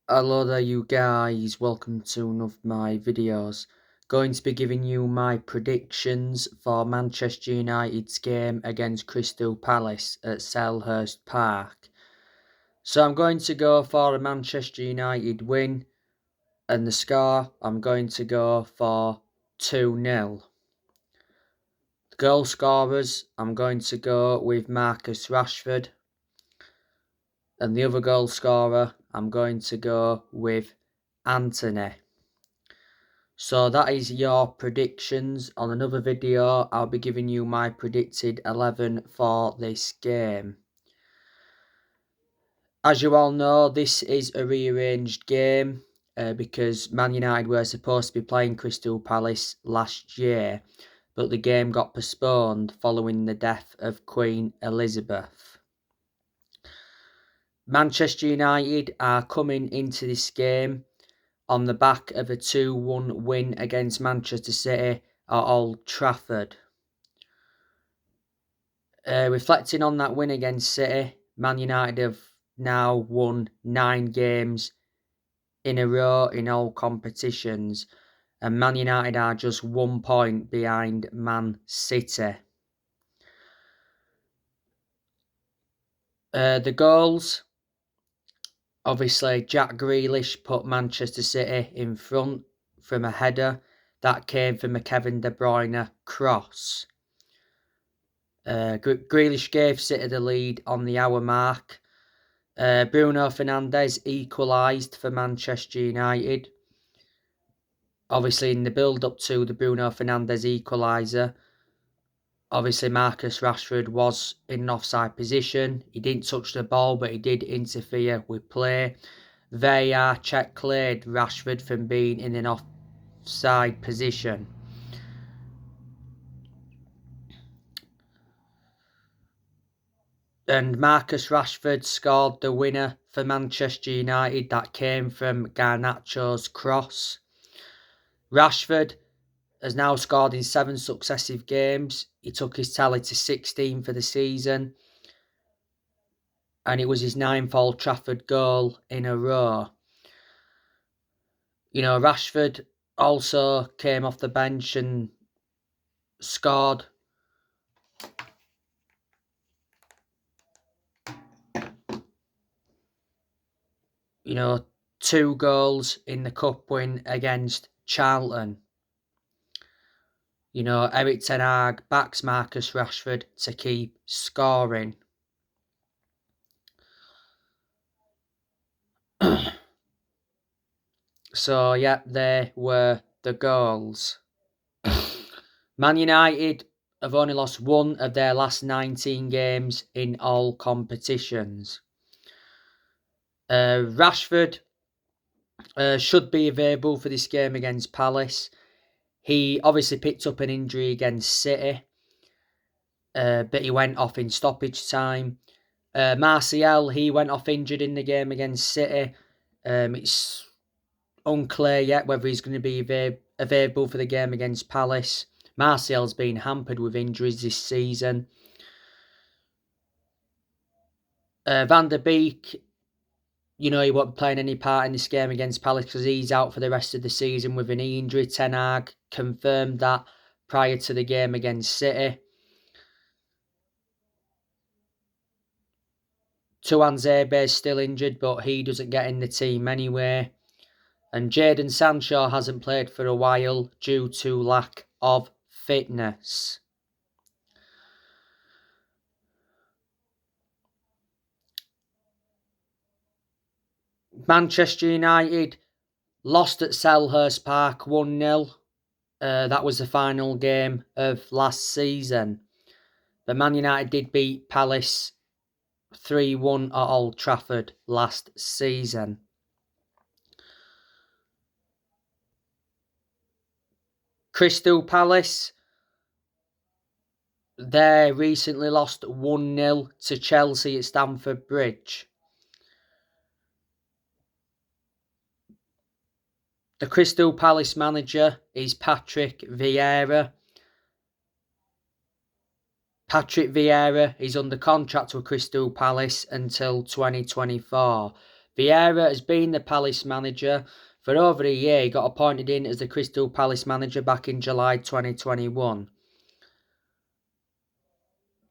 Hello there you guys, welcome to one of my videos. Going to be giving you my predictions for Manchester United's game against Crystal Palace at Selhurst Park. So I'm going to go for a Manchester United win, and the score I'm going to go for 2-0. The goal scorers I'm going to go with Marcus Rashford, and the other goal scorer I'm going to go with Antony. So that is your predictions. On another video, I'll be giving you my predicted 11 for this game. As you all know, this is a rearranged game because Man United were supposed to be playing Crystal Palace last year, but the game got postponed following the death of Queen Elizabeth. Manchester United are coming into this game on the back of a 2-1 win against Manchester City at Old Trafford. Reflecting on that win against City, Man United have now won 9 games in a row in all competitions, and Man United are just 1 point behind Man City. The goals, obviously Jack Grealish put Manchester City in front from a header that came from a Kevin De Bruyne cross. Grealish gave City the lead on the hour mark. Bruno Fernandes equalised for Manchester United. Obviously, in the build-up to the Bruno Fernandes equaliser, obviously Marcus Rashford was in an offside position. He didn't touch the ball, but he did interfere with play. VAR check cleared Rashford from being in an offside position. And Marcus Rashford scored the winner for Manchester United. That came from Garnacho's cross. Rashford has now scored in 7 successive games. He took his tally to 16 for the season. And it was his 9th Old Trafford goal in a row. You know, Rashford also came off the bench and scored. You know, 2 goals in the cup win against Charlton. You know, Erik ten Hag backs Marcus Rashford to keep scoring. So, yeah, they were the goals. Man United have only lost 1 of their last 19 games in all competitions. Rashford should be available for this game against Palace. He obviously picked up an injury against City, but he went off in stoppage time. Martial, he went off injured in the game against City. It's unclear yet whether he's going to be available for the game against Palace. Martial's been hampered with injuries this season. Van der Beek, you know, he won't be playing any part in this game against Palace because he's out for the rest of the season with a knee injury. Ten Hag confirmed that prior to the game against City. Tuanzebe is still injured, but he doesn't get in the team anyway. And Jadon Sancho hasn't played for a while due to lack of fitness. Manchester United lost at Selhurst Park 1-0. That was the final game of last season. But Man United did beat Palace 3-1 at Old Trafford last season. Crystal Palace, they recently lost 1-0 to Chelsea at Stamford Bridge. The Crystal Palace manager is Patrick Vieira. Patrick Vieira is under contract with Crystal Palace until 2024. Vieira has been the Palace manager for over a year. He got appointed in as the Crystal Palace manager back in July 2021.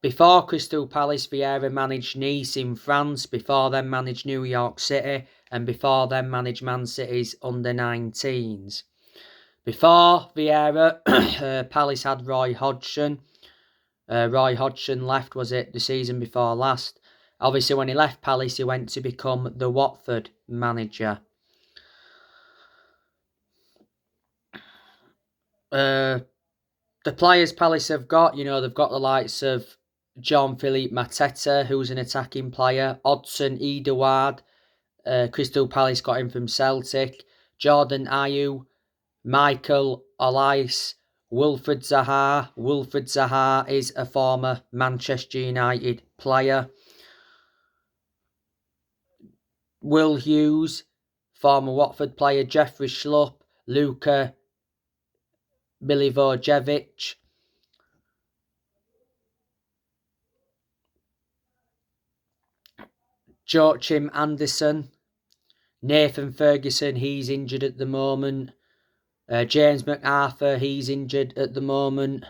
Before Crystal Palace, Vieira managed Nice in France, before then managed New York City, and before then managed Man City's under-19s. Before Vieira, Palace had Roy Hodgson. Roy Hodgson left, was it, the season before last? Obviously, when he left Palace, he went to become the Watford manager. The players Palace have got, they've got the likes of Jean-Philippe Mateta, who's an attacking player. Odsonne Edouard, Crystal Palace got him from Celtic. Jordan Ayew, Michael Olise, Wilfried Zaha. Wilfried Zaha is a former Manchester United player. Will Hughes, former Watford player. Jeffrey Schlupp, Luka Milivojevic. Joachim Anderson. Nathan Ferguson, he's injured at the moment. James McArthur, he's injured at the moment.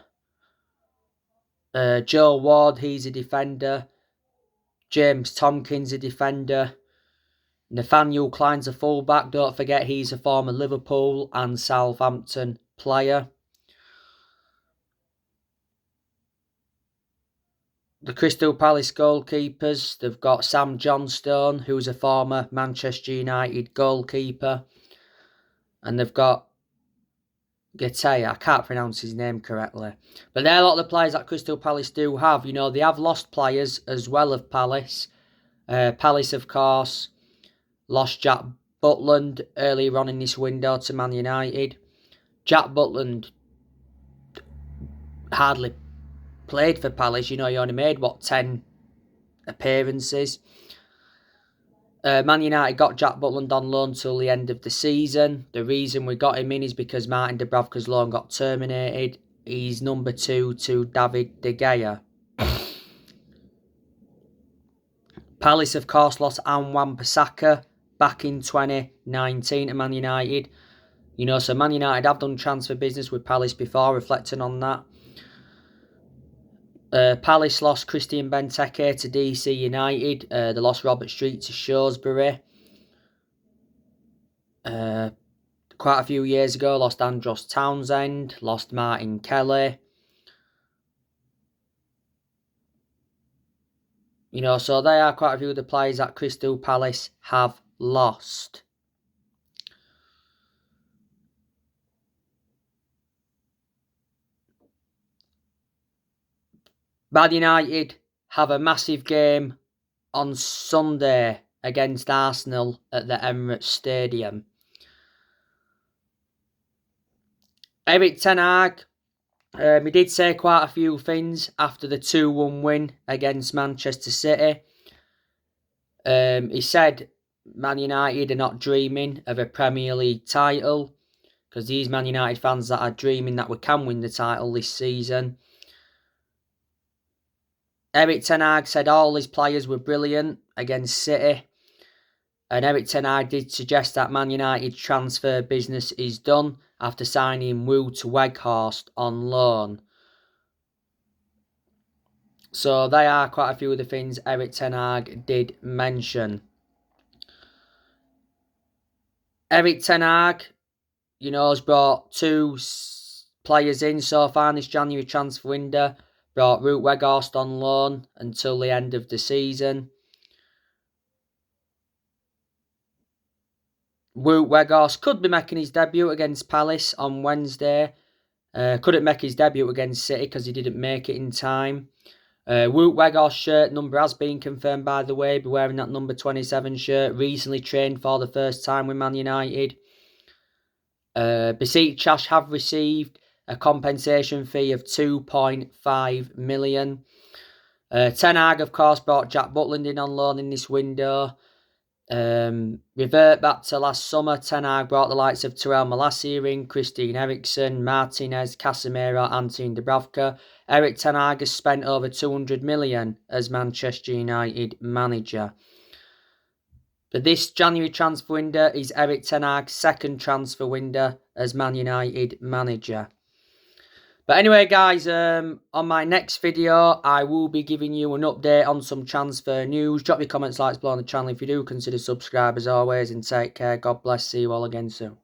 Joe Ward, he's a defender. James Tompkins, a defender. Nathaniel Klein's a fullback. Don't forget, he's a former Liverpool and Southampton player. The Crystal Palace goalkeepers, they've got Sam Johnstone, who's a former Manchester United goalkeeper. And they've got Getae, I can't pronounce his name correctly. But they're a lot of the players that Crystal Palace do have. They have lost players as well of Palace. Palace, of course, lost Jack Butland earlier on in this window to Man United. Jack Butland hardly played for Palace. He only made, 10 appearances. Man United got Jack Butland on loan till the end of the season. The reason we got him in is because Martin Dubravka's loan got terminated. He's number 2 to David De Gea. Palace, of course, lost Antoine Bissaka back in 2019 to Man United. So Man United have done transfer business with Palace before, reflecting on that. Palace lost Christian Benteke to DC United. They lost Robert Street to Shrewsbury. Quite a few years ago, lost Andros Townsend, lost Martin Kelly. So they are quite a few of the players that Crystal Palace have lost. Man United have a massive game on Sunday against Arsenal at the Emirates Stadium. Erik ten Hag, he did say quite a few things after the 2-1 win against Manchester City. He said Man United are not dreaming of a Premier League title, because these Man United fans that are dreaming that we can win the title this season. Erik ten Hag said all his players were brilliant against City. And Erik ten Hag did suggest that Man United's transfer business is done after signing Wu to Weghorst on loan. So they are quite a few of the things Erik ten Hag did mention. Erik ten Hag, has brought 2 players in so far in this January transfer window. Brought Wout Weghorst on loan until the end of the season. Wout Weghorst could be making his debut against Palace on Wednesday. Couldn't make his debut against City because he didn't make it in time. Wout Weghorst's shirt number has been confirmed, by the way. Be wearing that number 27 shirt. Recently trained for the first time with Man United. Besiktas have received a compensation fee of 2.5 million. Ten Hag, of course, brought Jack Butland in on loan in this window. Revert back to last summer, Ten Hag brought the likes of Tyrell Malacia in, Christian Eriksen, Martinez, Casemiro, Antoine Dubravka. Erik ten Hag has spent over 200 million as Manchester United manager. But this January transfer window is Erik ten Hag's second transfer window as Man United manager. But anyway, guys, on my next video, I will be giving you an update on some transfer news. Drop your comments, likes below on the channel if you do. Consider subscribe as always, and take care. God bless. See you all again soon.